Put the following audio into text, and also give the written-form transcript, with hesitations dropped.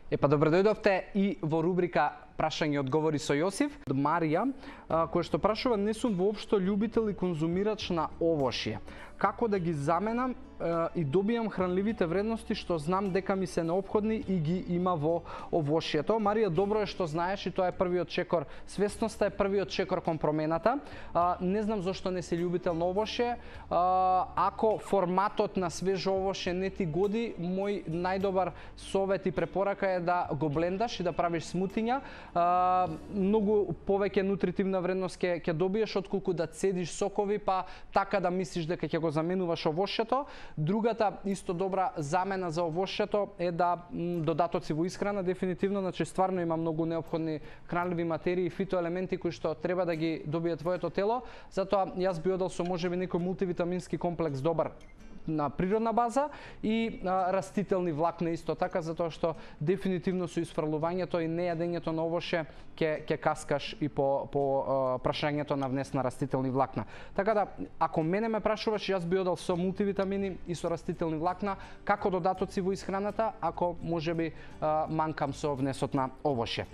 Добро дојдовте и во рубрика Прашање и одговори со Јосиф. Марија, која што прашува, не сум воопшто љубител и конзумирач на овошје. Како да ги заменам и добијам хранливите вредности што знам дека ми се неопходни и ги има во овошјето? Марија, добро е што знаеш и тоа е првиот чекор. Свесноста е првиот чекор кон промената. Не знам зошто не си љубител на овошје. Ако форматот на свежо овошје не ти годи, мој најдобар совет и препорака е да го блендаш и да правиш смутиња. Многу повеќе нутритивна вредност ќе добиеш отколку да цедиш сокови па така да мислиш дека ќе го заменуваш овошјето. Другата исто добра замена за овошјето е да додатоци во исхрана, дефинитивно, значи стварно има многу неопходни хранливи материи и фитоелементи кои што треба да ги добие твоето тело. Затоа јас би одел со можеби некој мултивитамински комплекс добар на природна база и растителни влакна исто така, затоа што дефинитивно со исфрлувањето и нејадењето на овошје ќе каскаш и по прашањето на внес на растителни влакна. Така да, ако мене ме прашуваш, јас би одел со мултивитамини и со растителни влакна како додатоци во исхраната, ако можеби манкам со внесот на овошје.